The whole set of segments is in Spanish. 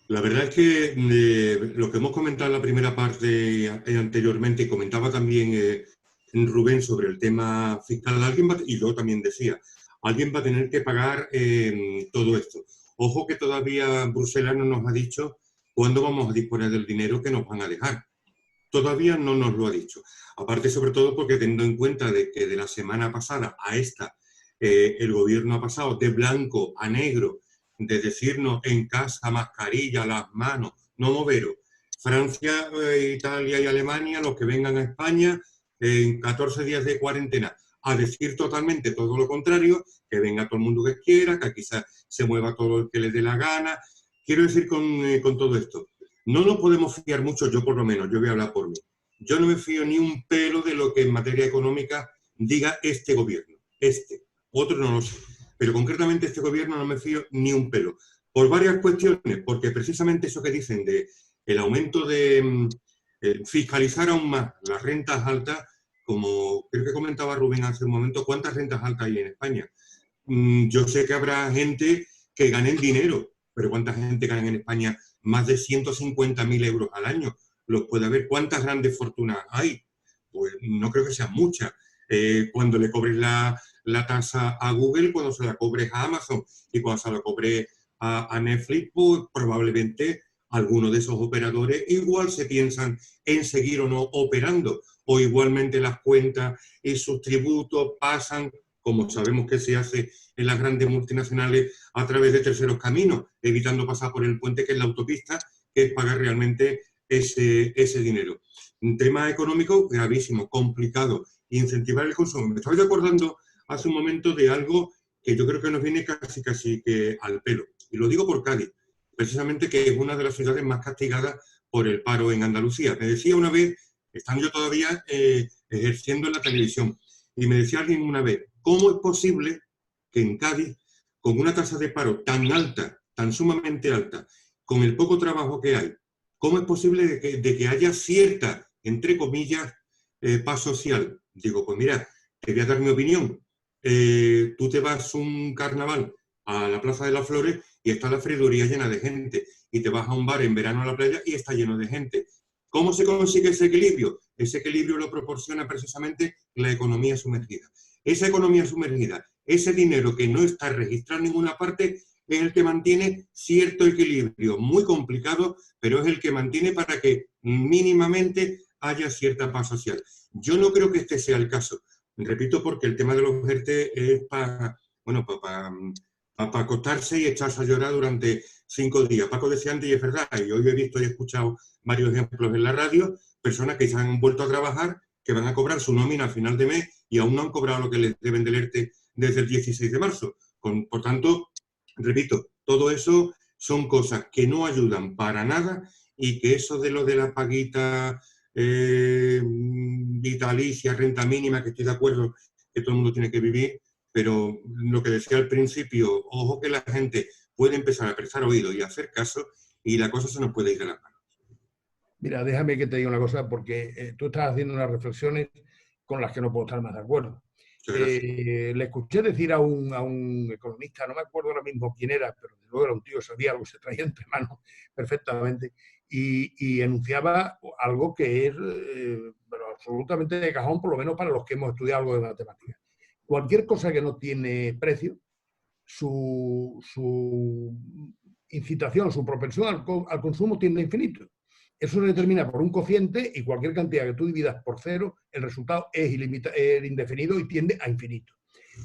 La verdad es que lo que hemos comentado en la primera parte anteriormente, y comentaba también Rubén sobre el tema fiscal, y yo también decía, alguien va a tener que pagar todo esto. Ojo que todavía Bruselas no nos ha dicho cuándo vamos a disponer del dinero que nos van a dejar. Todavía no nos lo ha dicho. Aparte, sobre todo, porque teniendo en cuenta de que de la semana pasada a esta, el gobierno ha pasado de blanco a negro, de decirnos en casa, mascarilla, las manos, no moveros. Francia, Italia y Alemania, los que vengan a España, en 14 días de cuarentena, a decir totalmente todo lo contrario, que venga todo el mundo que quiera, que quizás se mueva todo el que les dé la gana. Quiero decir con todo esto, no nos podemos fiar mucho, yo por lo menos, yo voy a hablar por mí. Yo no me fío ni un pelo de lo que en materia económica diga este gobierno. Otro no lo sé. Pero concretamente este gobierno no me fío ni un pelo. Por varias cuestiones, porque precisamente eso que dicen de el aumento de fiscalizar aún más las rentas altas, como creo que comentaba Rubén hace un momento, ¿cuántas rentas altas hay en España? Yo sé que habrá gente que gane dinero, pero ¿cuánta gente gana en España más de 150.000 euros al año? Los puede haber. ¿Cuántas grandes fortunas hay? Pues no creo que sean muchas. Cuando le cobres la tasa a Google, cuando se la cobres a Amazon y cuando se la cobres a Netflix, pues probablemente algunos de esos operadores igual se piensan en seguir o no operando, o igualmente las cuentas y sus tributos pasan, como sabemos que se hace en las grandes multinacionales, a través de terceros caminos, evitando pasar por el puente que es la autopista, que es pagar realmente ese dinero. Un tema económico gravísimo, complicado, incentivar el consumo. Me estaba acordando hace un momento de algo que yo creo que nos viene casi que al pelo. Y lo digo por Cádiz, precisamente que es una de las ciudades más castigadas por el paro en Andalucía. Me decía una vez, estando yo todavía ejerciendo en la televisión, y me decía alguien una vez, ¿cómo es posible que en Cádiz, con una tasa de paro tan alta, tan sumamente alta, con el poco trabajo que hay, cómo es posible de que haya cierta, entre comillas, paz social? Digo, pues mira, te voy a dar mi opinión. Tú te vas un carnaval a la Plaza de las Flores y está la freidora llena de gente, y te vas a un bar en verano a la playa y está lleno de gente. ¿Cómo se consigue ese equilibrio? Ese equilibrio lo proporciona precisamente la economía sumergida. Esa economía sumergida, ese dinero que no está registrado en ninguna parte, es el que mantiene cierto equilibrio, muy complicado, pero es el que mantiene para que mínimamente haya cierta paz social. Yo no creo que este sea el caso. Repito, porque el tema de los ERTE es para, bueno, para acostarse y echarse a llorar durante 5 días. Paco decía antes, y es verdad, y hoy he visto y he escuchado varios ejemplos en la radio, personas que se han vuelto a trabajar, que van a cobrar su nómina a final de mes y aún no han cobrado lo que les deben del ERTE desde el 16 de marzo. Por tanto, repito, todo eso son cosas que no ayudan para nada, y que eso de lo de la paguita vitalicia, renta mínima, que estoy de acuerdo que todo el mundo tiene que vivir, pero lo que decía al principio, ojo que la gente puede empezar a prestar oído y a hacer caso, y la cosa se nos puede ir de las manos. Mira, déjame que te diga una cosa, porque tú estás haciendo unas reflexiones con las que no puedo estar más de acuerdo. Muchas gracias. Le escuché decir a un economista, no me acuerdo ahora mismo quién era, pero desde luego era un tío, sabía algo, se traía entre manos perfectamente, y enunciaba algo que es pero absolutamente de cajón, por lo menos para los que hemos estudiado algo de matemáticas. Cualquier cosa que no tiene precio, su incitación, su propensión al consumo tiende a infinito. Eso se determina por un cociente, y cualquier cantidad que tú dividas por cero, el resultado es indefinido y tiende a infinito.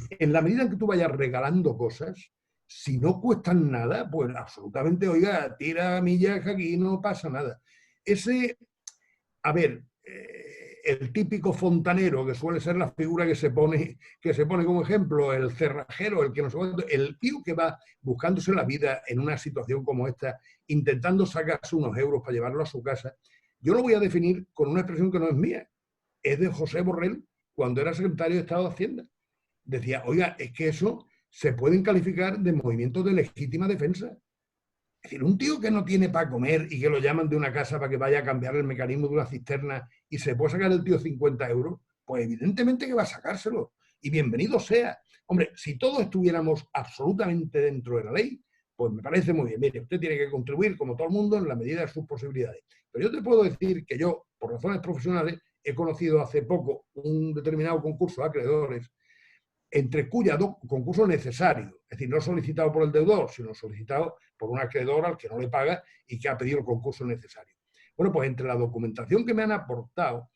En la medida en que tú vayas regalando cosas, si no cuestan nada, pues absolutamente, oiga, tira millas que aquí no pasa nada. A ver, el típico fontanero, que suele ser la figura que se pone como ejemplo, el cerrajero, el que no sé cuánto, el tío que va buscándose la vida en una situación como esta, intentando sacarse unos euros para llevarlo a su casa, yo lo voy a definir con una expresión que no es mía, es de José Borrell, cuando era secretario de Estado de Hacienda. Decía, oiga, es que eso se pueden calificar de movimientos de legítima defensa. Es decir, un tío que no tiene para comer y que lo llaman de una casa para que vaya a cambiar el mecanismo de una cisterna y se puede sacar el tío 50 euros, pues evidentemente que va a sacárselo. Y bienvenido sea. Hombre, si todos estuviéramos absolutamente dentro de la ley, pues me parece muy bien. Mire, usted tiene que contribuir, como todo el mundo, en la medida de sus posibilidades. Pero yo te puedo decir que yo, por razones profesionales, he conocido hace poco un determinado concurso de acreedores, entre cuya concurso necesario, es decir, no solicitado por el deudor, sino solicitado por un acreedor al que no le paga y que ha pedido el concurso necesario. Bueno, pues entre la documentación que me han aportado,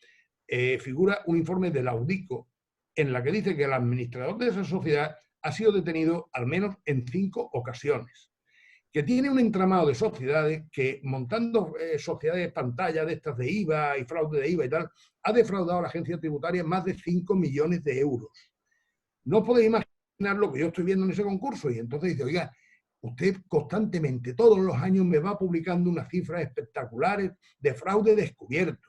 figura un informe del Audico en la que dice que el administrador de esa sociedad ha sido detenido al menos en 5 ocasiones, que tiene un entramado de sociedades que, montando sociedades pantalla de estas de IVA y fraude de IVA y tal, ha defraudado a la agencia tributaria más de 5 millones de euros. No podéis imaginar lo que yo estoy viendo en ese concurso. Y entonces dice, oiga, usted constantemente, todos los años, me va publicando unas cifras espectaculares de fraude descubierto.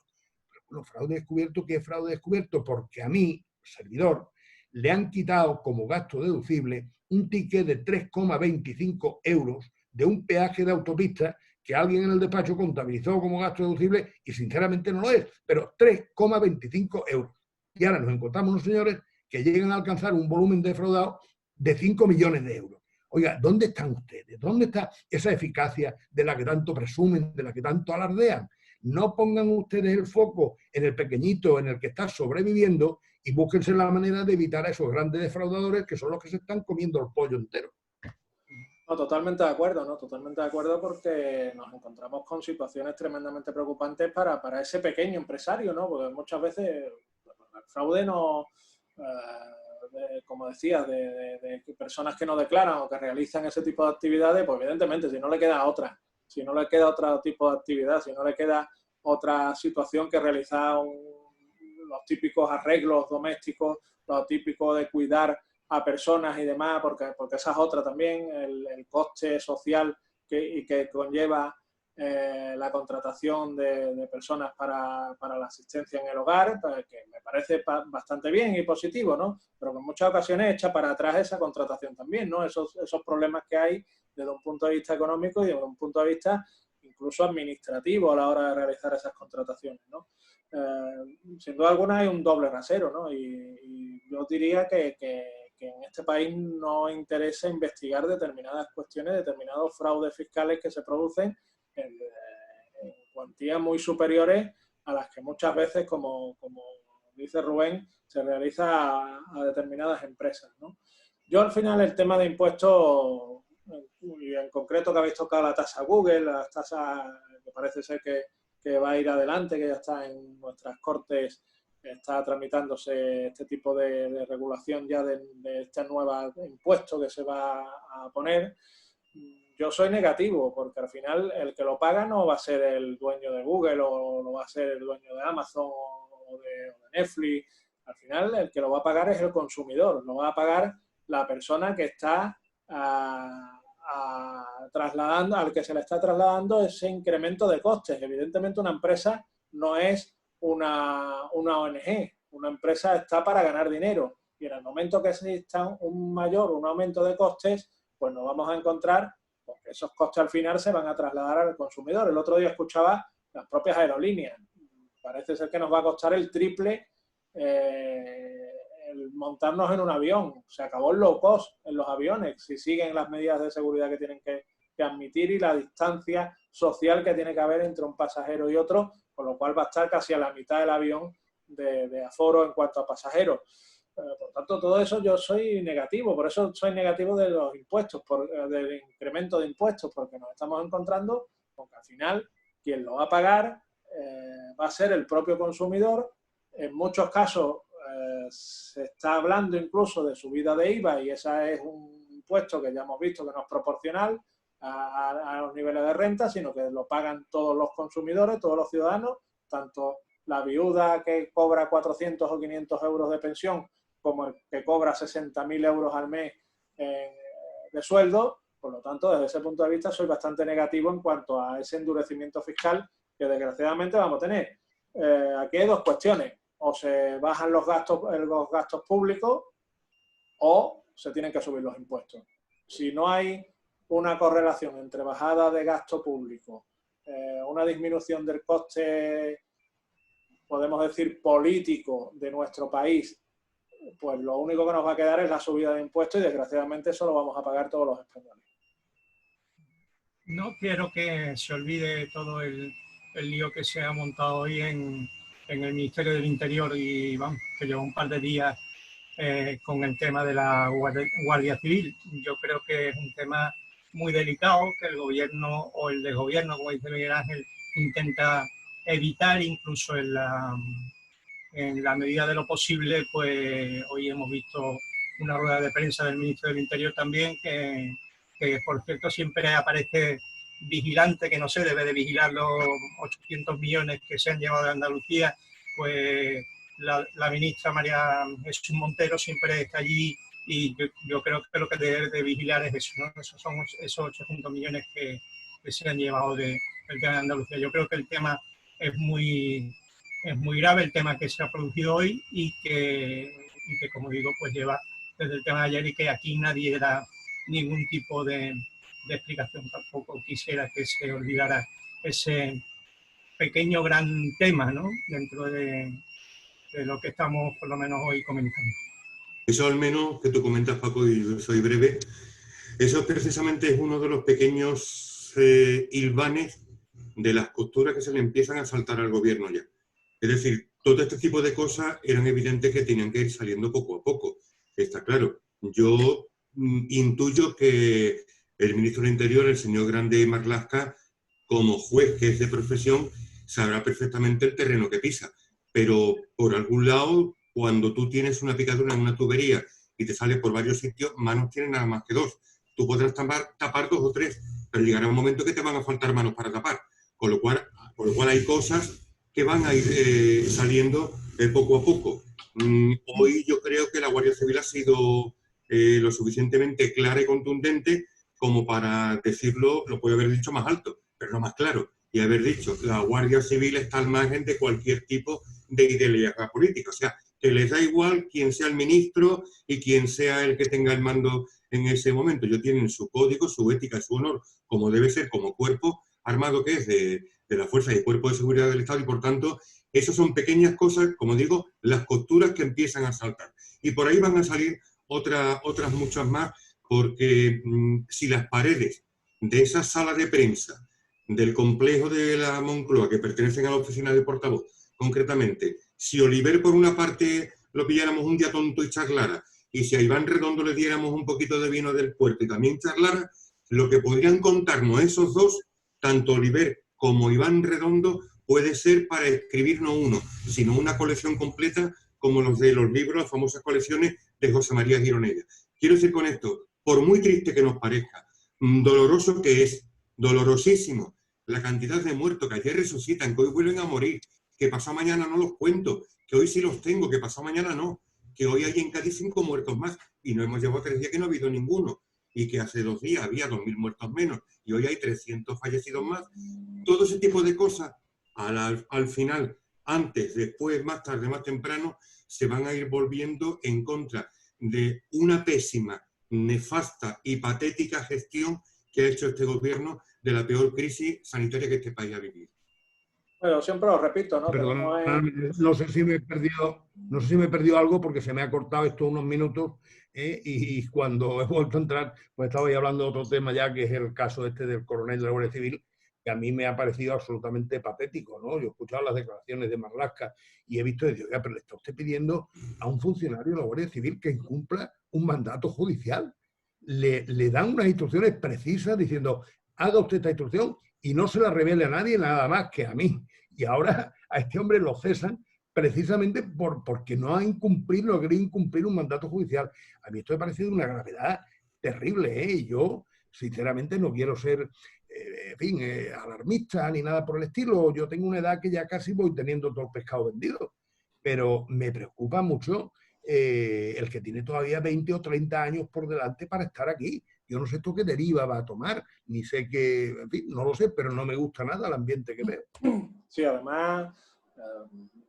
Pero bueno, fraude descubierto, ¿qué es fraude descubierto? Porque a mí, servidor, le han quitado como gasto deducible un ticket de 3,25 euros de un peaje de autopista que alguien en el despacho contabilizó como gasto deducible y sinceramente no lo es, pero 3,25 euros. Y ahora nos encontramos unos señores que llegan a alcanzar un volumen defraudado de 5 millones de euros. Oiga, ¿dónde están ustedes? ¿Dónde está esa eficacia de la que tanto presumen, de la que tanto alardean? No pongan ustedes el foco en el pequeñito en el que está sobreviviendo y búsquense la manera de evitar a esos grandes defraudadores que son los que se están comiendo el pollo entero. No, totalmente de acuerdo, ¿no? Totalmente de acuerdo, porque nos encontramos con situaciones tremendamente preocupantes para ese pequeño empresario, ¿no? Porque muchas veces el fraude no, como decías, de personas que no declaran o que realizan ese tipo de actividades, pues evidentemente si no le queda otra, si no le queda otro tipo de actividad, si no le queda otra situación que realizar los típicos arreglos domésticos, lo típico de cuidar a personas y demás, porque esa es otra también, el coste social que conlleva la contratación de personas para la asistencia en el hogar, que me parece bastante bien y positivo, ¿no? Pero que en muchas ocasiones echa para atrás esa contratación también, ¿no? Esos problemas que hay desde un punto de vista económico y desde un punto de vista incluso administrativo a la hora de realizar esas contrataciones, ¿no? Sin duda alguna hay un doble rasero, ¿no? Y yo diría que en este país no interesa investigar determinadas cuestiones, determinados fraudes fiscales que se producen en cuantías muy superiores a las que muchas veces, como dice Rubén, se realiza a determinadas empresas, ¿no? Yo al final el tema de impuestos, y en concreto que habéis tocado la tasa Google, la tasa que parece ser que va a ir adelante, que ya está en nuestras cortes, está tramitándose este tipo de regulación ya de este nuevo impuesto que se va a poner. Yo soy negativo, porque al final el que lo paga no va a ser el dueño de Google o no va a ser el dueño de Amazon o de Netflix. Al final el que lo va a pagar es el consumidor, lo va a pagar la persona que está trasladando, al que se le está trasladando ese incremento de costes. Evidentemente una empresa no es una ONG, una empresa está para ganar dinero y en el momento que exista un aumento de costes, pues nos vamos a encontrar porque esos costes al final se van a trasladar al consumidor. El otro día escuchaba las propias aerolíneas. Parece ser que nos va a costar el triple el montarnos en un avión. Se acabó el low cost en los aviones, si siguen las medidas de seguridad que tienen que admitir y la distancia social que tiene que haber entre un pasajero y otro, con lo cual va a estar casi a la mitad del avión de aforo en cuanto a pasajeros. Por tanto, todo eso yo soy negativo, por eso soy negativo de los impuestos, del incremento de impuestos, porque nos estamos encontrando con que al final quien lo va a pagar va a ser el propio consumidor. En muchos casos se está hablando incluso de subida de IVA y ese es un impuesto que ya hemos visto que no es proporcional a los niveles de renta, sino que lo pagan todos los consumidores, todos los ciudadanos, tanto la viuda que cobra 400 o 500 euros de pensión como el que cobra 60.000 euros al mes de sueldo. Por lo tanto, desde ese punto de vista soy bastante negativo en cuanto a ese endurecimiento fiscal que desgraciadamente vamos a tener. Aquí hay dos cuestiones. O se bajan los gastos públicos o se tienen que subir los impuestos. Si no hay una correlación entre bajada de gasto público, una disminución del coste, podemos decir, político de nuestro país, pues lo único que nos va a quedar es la subida de impuestos y desgraciadamente eso lo vamos a pagar todos los españoles. No quiero que se olvide todo el lío que se ha montado hoy en el Ministerio del Interior y vamos, que lleva un par de días con el tema de la Guardia Civil. Yo creo que es un tema muy delicado que el gobierno o el desgobierno, como dice Miguel Ángel, intenta evitar incluso en la medida de lo posible. Pues hoy hemos visto una rueda de prensa del ministro del Interior también, que por cierto siempre aparece vigilante, que no se debe de vigilar los 800 millones que se han llevado de Andalucía. Pues la ministra María Jesús Montero siempre está allí y yo creo que lo que debe de vigilar es eso, ¿no? Esos son esos 800 millones que se han llevado del tema de Andalucía. Yo creo que el tema es muy grave, el tema que se ha producido hoy y que como digo, pues lleva desde el tema de ayer y que aquí nadie da ningún tipo de explicación. Tampoco quisiera que se olvidara ese pequeño gran tema, ¿no?, dentro de lo que estamos por lo menos hoy comentando. Eso al menos que tú comentas, Paco, y yo soy breve, eso precisamente es uno de los pequeños hilvanes de las costuras que se le empiezan a saltar al gobierno ya. Es decir, todo este tipo de cosas eran evidentes que tenían que ir saliendo poco a poco. Está claro. Yo intuyo que el ministro del Interior, el señor Grande Marlaska, como juez que es de profesión, sabrá perfectamente el terreno que pisa. Pero por algún lado, cuando tú tienes una picadura en una tubería y te sale por varios sitios, manos tienen nada más que dos. Tú podrás tapar dos o tres, pero llegará un momento que te van a faltar manos para tapar. Con lo cual hay cosas que van a ir saliendo poco a poco. Hoy yo creo que la Guardia Civil ha sido lo suficientemente clara y contundente como para decirlo, lo puede haber dicho más alto, pero no más claro, y haber dicho, la Guardia Civil está al margen de cualquier tipo de ideología política. O sea, que les da igual quién sea el ministro y quién sea el que tenga el mando en ese momento. Ellos tienen su código, su ética, su honor, como debe ser, como cuerpo armado que es de la Fuerza y Cuerpo de Seguridad del Estado, y por tanto, esas son pequeñas cosas, como digo, las costuras que empiezan a saltar. Y por ahí van a salir otras muchas más, porque si las paredes de esa sala de prensa del complejo de la Moncloa, que pertenecen a la oficina de portavoz, concretamente, si Oliver por una parte lo pilláramos un día tonto y charlara, y si a Iván Redondo le diéramos un poquito de vino del puerto y también charlara, lo que podrían contarnos esos dos, tanto Oliver como Iván Redondo, puede ser para escribir no uno, sino una colección completa como los de los libros, las famosas colecciones de José María Gironella. Quiero decir con esto, por muy triste que nos parezca, doloroso que es, dolorosísimo, la cantidad de muertos que ayer resucitan, que hoy vuelven a morir, que pasado mañana no los cuento, que hoy sí los tengo, que pasado mañana no, que hoy hay en Cádiz 5 muertos más y no hemos llevado 3 días que no ha habido ninguno, y que hace 2 días había 2.000 muertos menos y hoy hay 300 fallecidos más. Todo ese tipo de cosas, al final, antes, después, más tarde, más temprano, se van a ir volviendo en contra de una pésima, nefasta y patética gestión que ha hecho este gobierno de la peor crisis sanitaria que este país ha vivido. Bueno, siempre lo repito, ¿no? Perdón, no sé si me he perdido algo porque se me ha cortado esto unos minutos y cuando he vuelto a entrar, pues estaba ahí hablando de otro tema ya, que es el caso este del coronel de la Guardia Civil, que a mí me ha parecido absolutamente patético, ¿no? Yo he escuchado las declaraciones de Marlaska y he visto, y digo, ya, pero le está usted pidiendo a un funcionario de la Guardia Civil que incumpla un mandato judicial. Le dan unas instrucciones precisas diciendo, haga usted esta instrucción y no se la revele a nadie nada más que a mí. Y ahora a este hombre lo cesan precisamente porque no ha incumplido, no ha querido incumplir un mandato judicial. A mí esto me ha parecido una gravedad terrible, ¿eh? Y yo, sinceramente, no quiero ser, en fin, alarmista ni nada por el estilo. Yo tengo una edad que ya casi voy teniendo todo el pescado vendido. Pero me preocupa mucho el que tiene todavía 20 o 30 años por delante para estar aquí. Yo no sé esto qué deriva va a tomar, ni sé qué, en fin, no lo sé, pero no me gusta nada el ambiente que veo. Sí, además,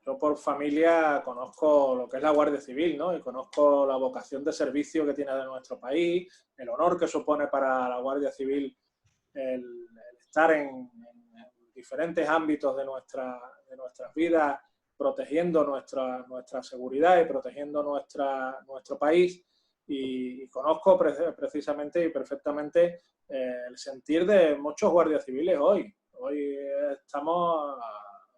yo por familia conozco lo que es la Guardia Civil, ¿no? Y conozco la vocación de servicio que tiene de nuestro país, el honor que supone para la Guardia Civil el estar en diferentes ámbitos de nuestras vidas, protegiendo nuestra seguridad y protegiendo nuestro país. y conozco precisamente y perfectamente el sentir de muchos guardias civiles hoy. Hoy estamos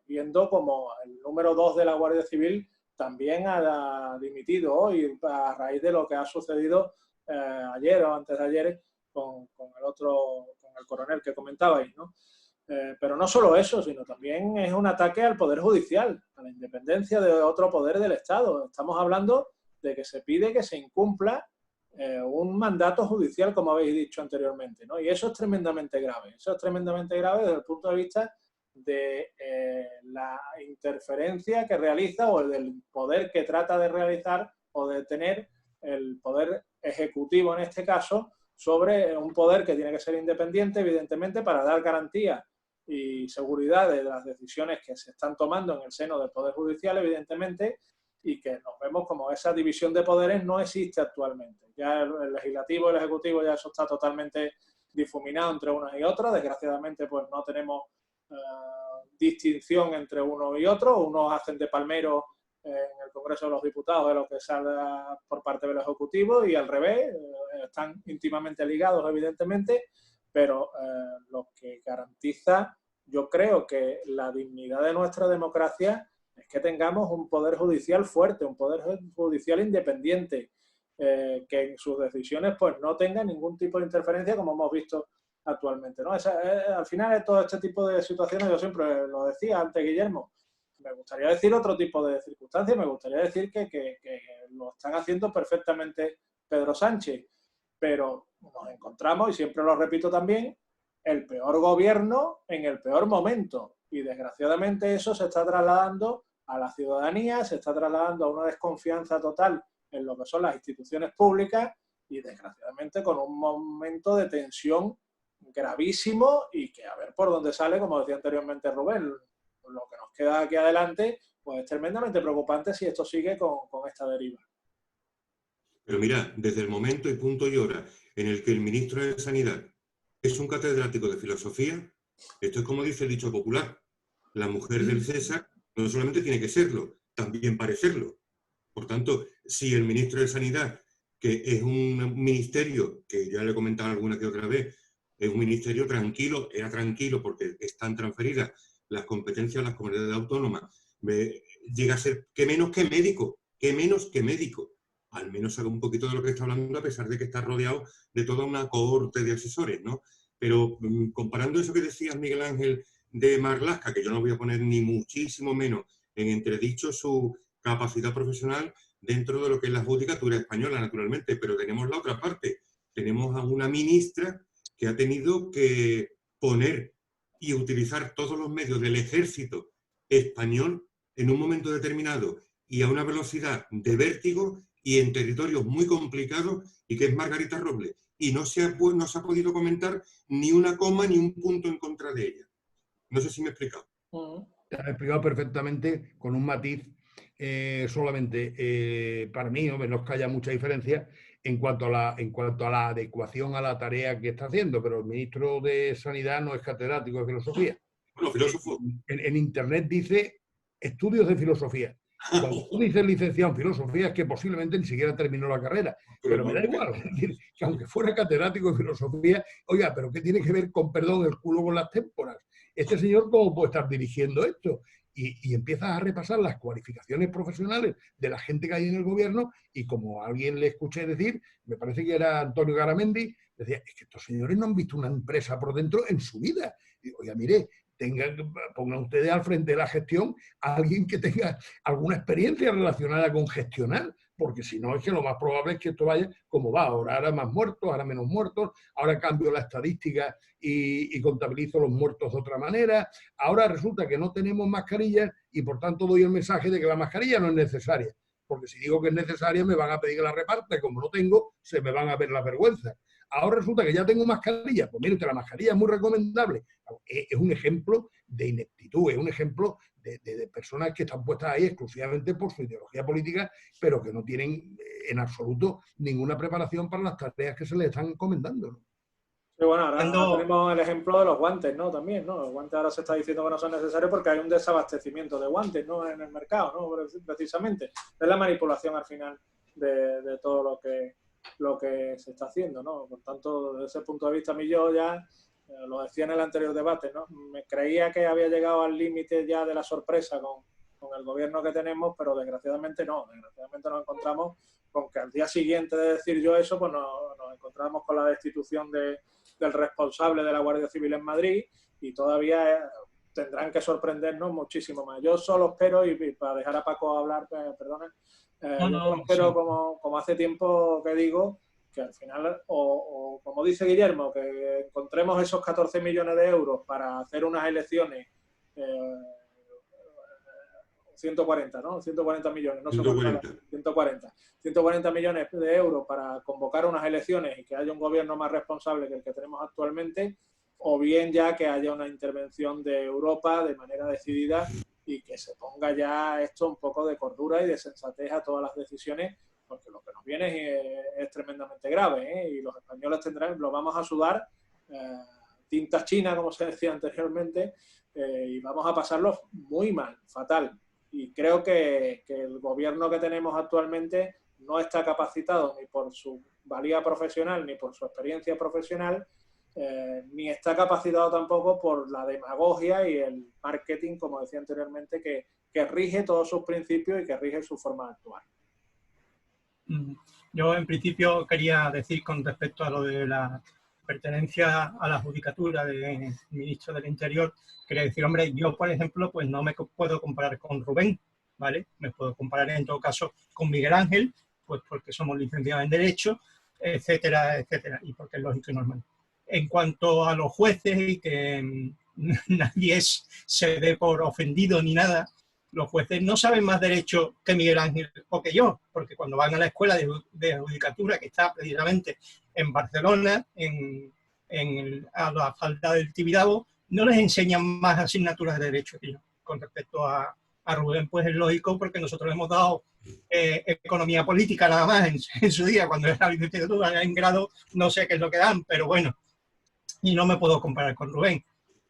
viendo como el número 2 de la Guardia Civil también ha dimitido hoy a raíz de lo que ha sucedido ayer o antes de ayer con el coronel que comentabais, ¿no? Pero no solo eso, sino también es un ataque al Poder Judicial, a la independencia de otro poder del Estado. Estamos hablando de que se pide que se incumpla un mandato judicial, como habéis dicho anteriormente, ¿no? Y eso es tremendamente grave. Eso es tremendamente grave desde el punto de vista de la interferencia que realiza o del poder que trata de realizar o de tener el poder ejecutivo en este caso sobre un poder que tiene que ser independiente, evidentemente, para dar garantía y seguridad de las decisiones que se están tomando en el seno del Poder Judicial, evidentemente, y que nos vemos como esa división de poderes no existe actualmente. Ya el legislativo y el ejecutivo ya eso está totalmente difuminado entre unas y otras. Desgraciadamente, pues no tenemos distinción entre uno y otro. Unos hacen de palmero en el Congreso de los Diputados de lo que salga por parte del Ejecutivo y al revés, están íntimamente ligados evidentemente, pero lo que garantiza, yo creo que la dignidad de nuestra democracia es que tengamos un poder judicial fuerte, un poder judicial independiente, que en sus decisiones pues no tenga ningún tipo de interferencia como hemos visto actualmente, ¿no? Al final de todo este tipo de situaciones, yo siempre lo decía antes, Guillermo, me gustaría decir otro tipo de circunstancias, me gustaría decir que lo están haciendo perfectamente Pedro Sánchez, pero nos encontramos, y siempre lo repito también, el peor gobierno en el peor momento, y desgraciadamente eso se está trasladando a la ciudadanía, se está trasladando a una desconfianza total en lo que son las instituciones públicas y desgraciadamente con un momento de tensión gravísimo y que a ver por dónde sale, como decía anteriormente Rubén, lo que nos queda aquí adelante, pues es tremendamente preocupante si esto sigue con esta deriva. Pero mira, desde el momento y punto y hora en el que el ministro de Sanidad es un catedrático de filosofía, esto es como dice el dicho popular, la mujer del César no solamente tiene que serlo, también parecerlo. Por tanto, si el ministro de Sanidad, que es un ministerio, que ya le he comentado alguna que otra vez, es un ministerio tranquilo, era tranquilo porque están transferidas las competencias a las comunidades autónomas, llega a ser que menos que médico, al menos haga un poquito de lo que está hablando a pesar de que está rodeado de toda una cohorte de asesores, ¿no? Pero comparando eso que decías, Miguel Ángel, de Marlaska, que yo no voy a poner ni muchísimo menos en entredicho su capacidad profesional dentro de lo que es la judicatura española, naturalmente, pero tenemos la otra parte. Tenemos a una ministra que ha tenido que poner y utilizar todos los medios del ejército español en un momento determinado y a una velocidad de vértigo y en territorios muy complicados, y que es Margarita Robles. Y no se ha podido comentar ni una coma ni un punto en contra de ella. No sé si me he explicado. Te has explicado perfectamente con un matiz solamente. Para mí, no nos haya mucha diferencia en cuanto a la adecuación a la tarea que está haciendo, pero el ministro de Sanidad no es catedrático de filosofía. Bueno, filósofo. En Internet dice estudios de filosofía. Cuando tú dices licenciado en filosofía es que posiblemente ni siquiera terminó la carrera, pero me da igual. Es decir, que aunque fuera catedrático de filosofía, oiga, pero ¿qué tiene que ver con, perdón, el culo con las témporas? Este señor, ¿cómo puede estar dirigiendo esto? Y empiezas a repasar las cualificaciones profesionales de la gente que hay en el gobierno y como a alguien le escuché decir, me parece que era Antonio Garamendi, decía, es que estos señores no han visto una empresa por dentro en su vida. Y, oiga, mire, pongan ustedes al frente de la gestión a alguien que tenga alguna experiencia relacionada con gestionar, porque si no es que lo más probable es que esto vaya como va, ahora más muertos, ahora menos muertos, ahora cambio la estadística y contabilizo los muertos de otra manera, ahora resulta que no tenemos mascarillas y por tanto doy el mensaje de que la mascarilla no es necesaria, porque si digo que es necesaria me van a pedir que la reparte, y como no tengo, se me van a ver las vergüenzas. Ahora resulta que ya tengo mascarilla, pues mire usted, la mascarilla es muy recomendable. Es un ejemplo de ineptitud, es un ejemplo de personas que están puestas ahí exclusivamente por su ideología política, pero que no tienen en absoluto ninguna preparación para las tareas que se les están encomendando, ¿no? Sí, bueno, ahora tenemos el ejemplo de los guantes, ¿no? También, ¿no? Los guantes ahora se está diciendo que no son necesarios porque hay un desabastecimiento de guantes, ¿no? En el mercado, ¿no? Precisamente. Es la manipulación al final de todo lo que lo que se está haciendo, ¿no? Por tanto, desde ese punto de vista, a mí yo ya, lo decía en el anterior debate, ¿no? Me creía que había llegado al límite ya de la sorpresa con el gobierno que tenemos, pero desgraciadamente no. Desgraciadamente nos encontramos con que al día siguiente de decir yo eso, pues nos encontramos con la destitución del responsable de la Guardia Civil en Madrid y todavía tendrán que sorprendernos muchísimo más. Yo solo espero, y para dejar a Paco hablar, perdonen, yo solo espero, sí, como hace tiempo que digo, que al final, o como dice Guillermo, que encontremos esos 14 millones de euros para hacer unas elecciones, 140, ¿no? 140 millones, no sé cuánto, 140 millones de euros para convocar unas elecciones y que haya un gobierno más responsable que el que tenemos actualmente, o bien ya que haya una intervención de Europa de manera decidida y que se ponga ya esto un poco de cordura y de sensatez a todas las decisiones, porque lo que nos viene es tremendamente grave, ¿eh? Y los españoles lo vamos a sudar tinta china, como se decía anteriormente, y vamos a pasarlo muy mal, fatal. Y creo que el gobierno que tenemos actualmente no está capacitado ni por su valía profesional ni por su experiencia profesional, ni está capacitado tampoco por la demagogia y el marketing, como decía anteriormente, que rige todos sus principios y que rige su forma de actuar. Yo, en principio, quería decir con respecto a lo de la pertenencia a la judicatura del ministro del Interior, quería decir, hombre, yo, por ejemplo, pues no me puedo comparar con Rubén, ¿vale? Me puedo comparar, en todo caso, con Miguel Ángel, pues porque somos licenciados en Derecho, etcétera, etcétera, y porque es lógico y normal. En cuanto a los jueces, y que nadie se dé por ofendido ni nada, los jueces no saben más derecho que Miguel Ángel o que yo, porque cuando van a la escuela de judicatura, que está precisamente en Barcelona, a la falda del Tibidabo, no les enseñan más asignaturas de derecho que yo. Con respecto a Rubén, pues es lógico, porque nosotros le hemos dado economía política nada más en su día, cuando era licenciatura en grado, no sé qué es lo que dan, pero bueno, y no me puedo comparar con Rubén.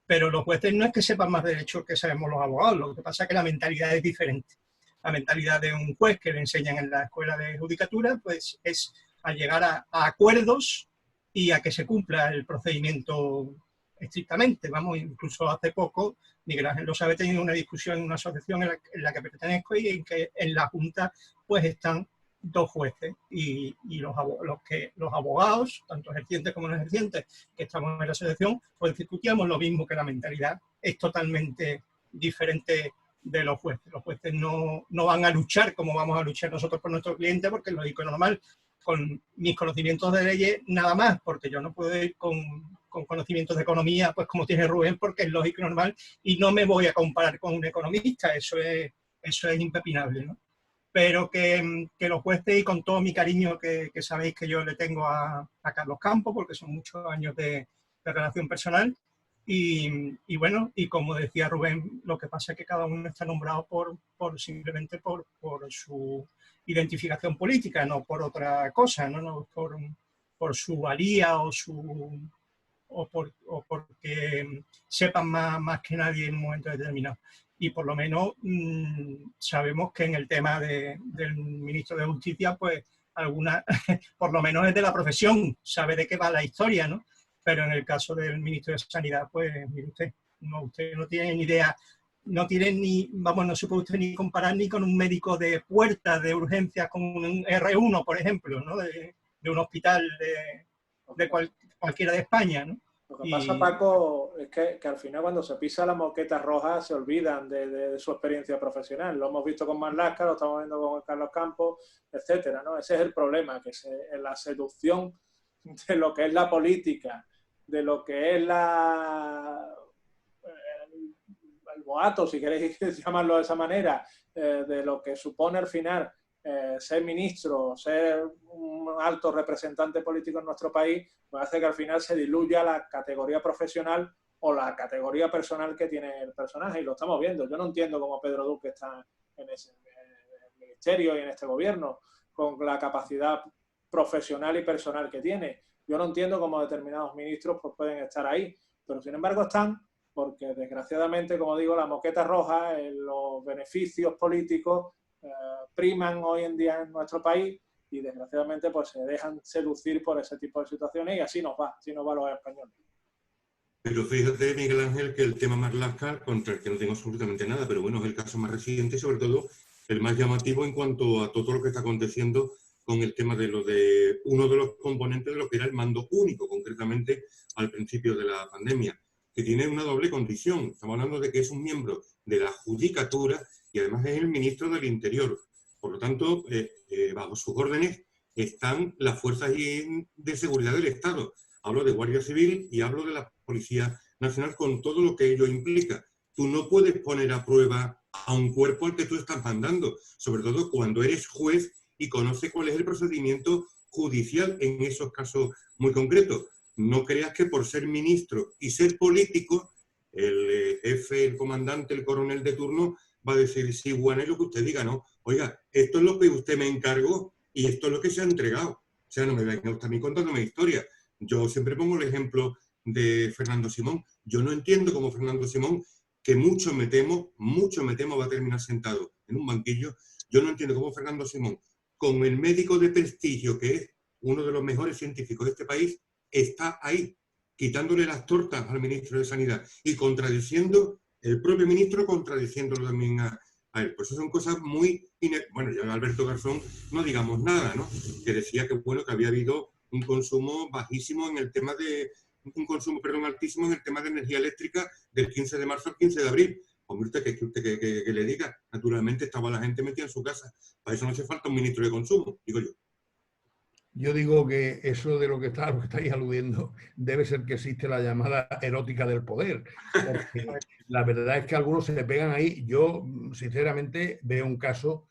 Pero los jueces no es que sepan más derecho que sabemos los abogados, lo que pasa es que la mentalidad es diferente. La mentalidad de un juez que le enseñan en la escuela de judicatura, pues es a llegar a acuerdos y a que se cumpla el procedimiento estrictamente. Vamos, incluso hace poco, Miguel Ángel lo sabe, he tenido una discusión en una asociación en la que pertenezco y en que en la Junta pues están dos jueces y los abogados, tanto ejercientes como no ejercientes, que estamos en la asociación, pues discutíamos lo mismo, que la mentalidad es totalmente diferente de los jueces. Los jueces no van a luchar como vamos a luchar nosotros por nuestro cliente, porque es lógico y normal, con mis conocimientos de leyes nada más, porque yo no puedo ir con conocimientos de economía, pues como tiene Rubén, porque es lógico y normal, y no me voy a comparar con un economista, eso es impepinable, ¿no? Pero que los jueces, y con todo mi cariño que sabéis que yo le tengo a Carlos Campos, porque son muchos años de relación personal, y bueno, y como decía Rubén, lo que pasa es que cada uno está nombrado simplemente por su identificación política, no por otra cosa, no por su valía o porque sepan más que nadie en un momento determinado. Y por lo menos sabemos que en el tema del ministro de Justicia, pues por lo menos es de la profesión, sabe de qué va la historia, ¿no? Pero en el caso del ministro de Sanidad, pues mire usted no tiene ni idea, no se puede usted ni comparar ni con un médico de puerta de urgencias con un R1, por ejemplo, ¿no? De un hospital de cualquiera de España, ¿no? Lo que pasa, Paco, es que al final cuando se pisa la moqueta roja se olvidan de su experiencia profesional. Lo hemos visto con Marlaska, lo estamos viendo con Carlos Campos, etcétera, ¿no? Ese es el problema, que en la seducción de lo que es la política, de lo que es el boato, si queréis llamarlo de esa manera, de lo que supone al final ser ministro, ser un alto representante político en nuestro país, pues hace que al final se diluya la categoría profesional o la categoría personal que tiene el personaje, y lo estamos viendo. Yo no entiendo cómo Pedro Duque está en el ministerio y en este gobierno, con la capacidad profesional y personal que tiene. Yo no entiendo cómo determinados ministros pues pueden estar ahí, pero sin embargo están, porque desgraciadamente, como digo, la moqueta roja, los beneficios políticos priman hoy en día en nuestro país, y desgraciadamente pues se dejan seducir por ese tipo de situaciones y así nos va los españoles. Pero fíjate, Miguel Ángel, que el tema Marlaska, contra el que no tengo absolutamente nada, pero bueno, es el caso más reciente y sobre todo el más llamativo en cuanto a todo lo que está aconteciendo con el tema de uno de los componentes de lo que era el mando único, concretamente al principio de la pandemia, que tiene una doble condición. Estamos hablando de que es un miembro de la Judicatura y además es el ministro del Interior. Por lo tanto, bajo sus órdenes están las fuerzas de seguridad del Estado. Hablo de Guardia Civil y hablo de la Policía Nacional con todo lo que ello implica. Tú no puedes poner a prueba a un cuerpo al que tú estás mandando, sobre todo cuando eres juez y conoces cuál es el procedimiento judicial en esos casos muy concretos. No creas que por ser ministro y ser político, el jefe, el comandante, el coronel de turno va a decir, sí, bueno, es lo que usted diga, ¿no? Oiga, esto es lo que usted me encargó y esto es lo que se ha entregado. O sea, no me venga usted a mí contándome historia. Yo siempre pongo el ejemplo de Fernando Simón. Yo no entiendo cómo Fernando Simón, que mucho me temo va a terminar sentado en un banquillo. Yo no entiendo cómo Fernando Simón, con el médico de prestigio, que es uno de los mejores científicos de este país, está ahí, quitándole las tortas al ministro de Sanidad y contradiciendo, el propio ministro contradiciéndolo también a él. Pues eso son cosas muy... Bueno, ya Alberto Garzón no digamos nada, ¿no? Que decía que, bueno, que había habido un consumo bajísimo en el tema de... un consumo, perdón, altísimo en el tema de energía eléctrica del 15 de marzo al 15 de abril. Hombre, usted que le diga, naturalmente estaba la gente metida en su casa. Para eso no hace falta un ministro de consumo, digo yo. Yo digo que eso de lo que estáis aludiendo debe ser que existe la llamada erótica del poder. Porque la verdad es que algunos se le pegan ahí. Yo, sinceramente, veo un caso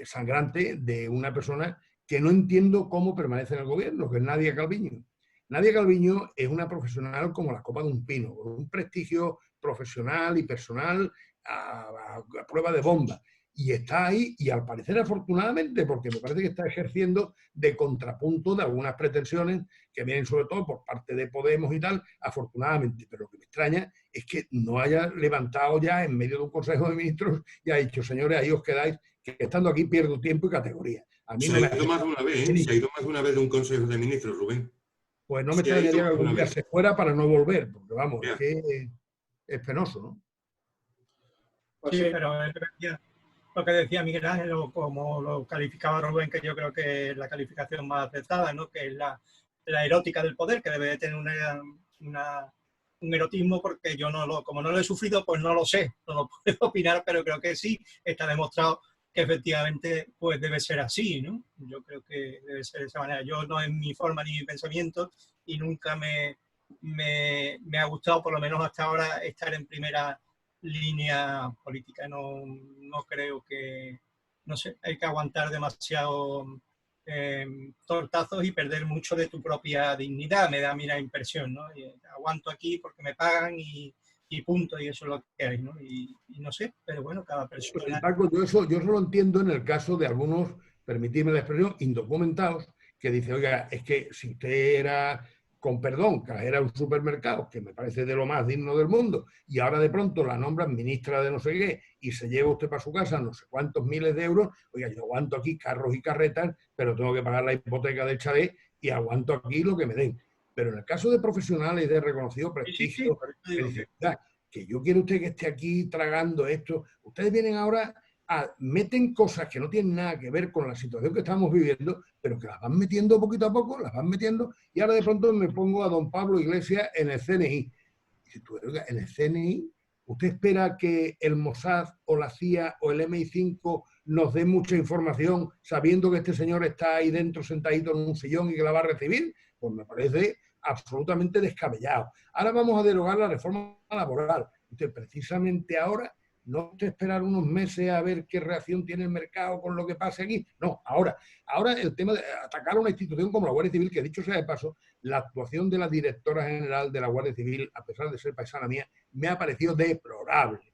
sangrante de una persona que no entiendo cómo permanece en el gobierno, que es Nadia Calviño. Nadia Calviño es una profesional como la copa de un pino, con un prestigio profesional y personal a prueba de bomba. Y está ahí, y al parecer afortunadamente, porque me parece que está ejerciendo de contrapunto de algunas pretensiones que vienen sobre todo por parte de Podemos y tal, afortunadamente. Pero lo que me extraña es que no haya levantado ya en medio de un Consejo de Ministros y ha dicho, señores, ahí os quedáis, que estando aquí pierdo tiempo y categoría. A mí se ha ido más de una vez, ¿eh? Se ha ido más de una vez de un Consejo de Ministros, Rubén. Pues no me extrañaría que algún día se fuera para no volver, porque vamos, es que es penoso, ¿no? Pues sí, pero lo que decía Miguel Ángel, o como lo calificaba Rubén, que yo creo que es la calificación más acertada, ¿no? Que es la erótica del poder, que debe tener un erotismo, porque yo como no lo he sufrido, pues no lo sé, no lo puedo opinar, pero creo que sí está demostrado que efectivamente pues debe ser así, ¿no? Yo creo que debe ser de esa manera. Yo no es mi forma ni mi pensamiento y nunca me ha gustado, por lo menos hasta ahora, estar en primera línea política. No creo que, no sé, hay que aguantar demasiado tortazos y perder mucho de tu propia dignidad, me da a mí la impresión, ¿no? Y aguanto aquí porque me pagan y punto, y eso es lo que hay, ¿no? Y no sé, pero bueno, cada persona... Paco, yo eso lo entiendo en el caso de algunos, permitidme la expresión, indocumentados, que dice, oiga, es que si usted era, con perdón, cajera de un supermercado, que me parece de lo más digno del mundo, y ahora de pronto la nombran ministra de no sé qué, y se lleva usted para su casa no sé cuántos miles de euros, oiga, yo aguanto aquí carros y carretas, pero tengo que pagar la hipoteca del chalet y aguanto aquí lo que me den. Pero en el caso de profesionales de reconocido prestigio, que yo quiero usted que esté aquí tragando esto, ustedes vienen ahora meten cosas que no tienen nada que ver con la situación que estamos viviendo, pero que las van metiendo poquito a poco, las van metiendo, y ahora de pronto me pongo a don Pablo Iglesias en el CNI. Y si tú, oiga, en el CNI, ¿usted espera que el Mossad o la CIA o el MI5 nos dé mucha información sabiendo que este señor está ahí dentro sentadito en un sillón y que la va a recibir? Pues me parece absolutamente descabellado. Ahora vamos a derogar la reforma laboral. Usted, precisamente ahora, no te esperar unos meses a ver qué reacción tiene el mercado con lo que pase aquí. No, ahora el tema de atacar a una institución como la Guardia Civil, que dicho sea de paso, la actuación de la directora general de la Guardia Civil, a pesar de ser paisana mía, me ha parecido deplorable.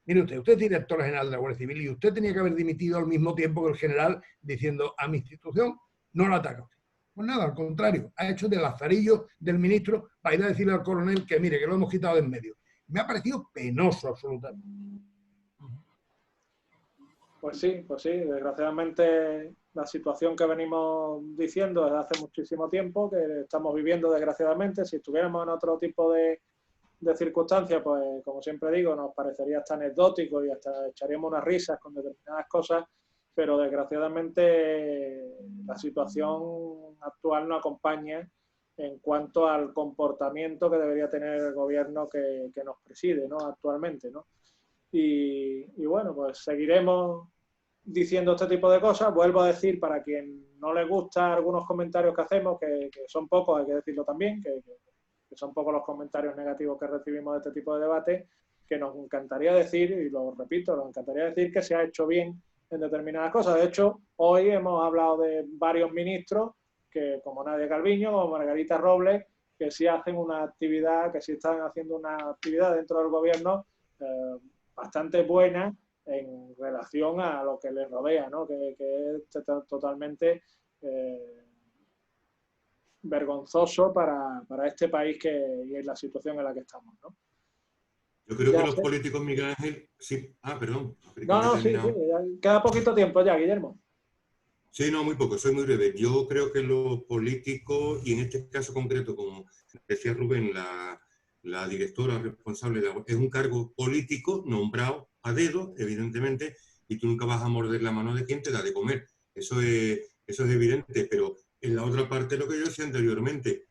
Mire usted es directora general de la Guardia Civil y usted tenía que haber dimitido al mismo tiempo que el general diciendo a mi institución no la ataca usted. Pues nada, al contrario, ha hecho de lazarillo del ministro para ir a decirle al coronel que mire, que lo hemos quitado de en medio. Me ha parecido penoso absolutamente. Pues sí, desgraciadamente la situación que venimos diciendo desde hace muchísimo tiempo, que estamos viviendo desgraciadamente, si estuviéramos en otro tipo de circunstancias, pues como siempre digo, nos parecería hasta anecdótico y hasta echaríamos unas risas con determinadas cosas, pero desgraciadamente la situación actual no acompaña en cuanto al comportamiento que debería tener el gobierno que nos preside, ¿no? Actualmente, ¿no? Y bueno, pues seguiremos diciendo este tipo de cosas. Vuelvo a decir, para quien no le gusta algunos comentarios que hacemos, que son pocos, hay que decirlo también, que son pocos los comentarios negativos que recibimos de este tipo de debate, que nos encantaría decir, y lo repito, nos encantaría decir que se ha hecho bien en determinadas cosas. De hecho, hoy hemos hablado de varios ministros, que como Nadia Calviño, como Margarita Robles, que sí hacen una actividad, que sí están haciendo una actividad dentro del gobierno bastante buena en relación a lo que les rodea, ¿no? Que es totalmente vergonzoso para este país y en la situación en la que estamos, ¿no? Yo creo que los políticos, Miguel Ángel... Sí, perdón. No, sí, queda poquito tiempo ya, Guillermo. Sí, no, muy poco, soy muy breve. Yo creo que los políticos, y en este caso concreto, como decía Rubén, la directora responsable es un cargo político nombrado a dedo, evidentemente, y tú nunca vas a morder la mano de quien te da de comer. Eso es evidente, pero en la otra parte, lo que yo decía anteriormente,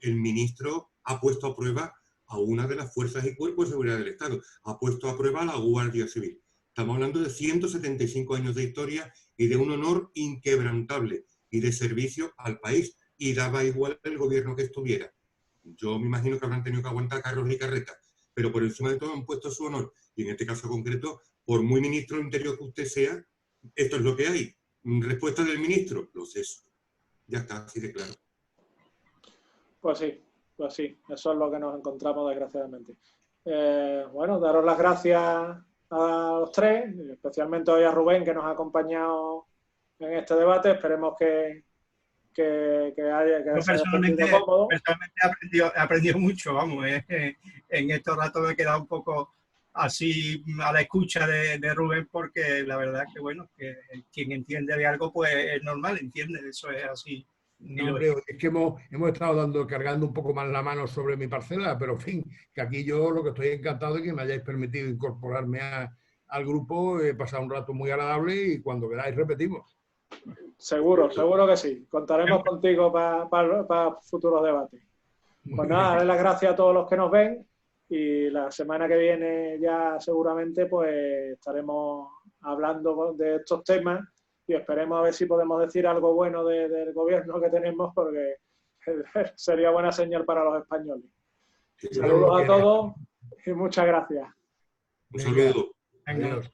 el ministro ha puesto a prueba a una de las fuerzas y cuerpos de seguridad del Estado, ha puesto a prueba a la Guardia Civil. Estamos hablando de 175 años de historia y de un honor inquebrantable y de servicio al país, y daba igual el gobierno que estuviera. Yo me imagino que habrán tenido que aguantar carros y carretas, pero por encima de todo han puesto su honor, y en este caso concreto, por muy ministro del Interior que usted sea, esto es lo que hay. Respuesta del ministro, lo ceso. Ya está, así de claro. Pues sí, eso es lo que nos encontramos desgraciadamente. Bueno, daros las gracias a los tres, especialmente hoy a Rubén, que nos ha acompañado en este debate. Esperemos que haya... Yo personalmente he aprendido mucho, vamos. En estos ratos me he quedado un poco así a la escucha de Rubén, porque la verdad que, bueno, que quien entiende de algo, pues es normal, entiende, eso es así. No, hombre, es que hemos estado cargando un poco más la mano sobre mi parcela, pero en fin, que aquí yo lo que estoy encantado es que me hayáis permitido incorporarme al grupo. He pasado un rato muy agradable y cuando queráis repetimos. Seguro que sí. Contaremos contigo para futuros debates. Pues nada, darle las gracias a todos los que nos ven, y la semana que viene ya seguramente pues estaremos hablando de estos temas y esperemos a ver si podemos decir algo bueno del gobierno que tenemos, porque sería buena señal para los españoles. Saludos a todos y muchas gracias. Un saludo. Adiós.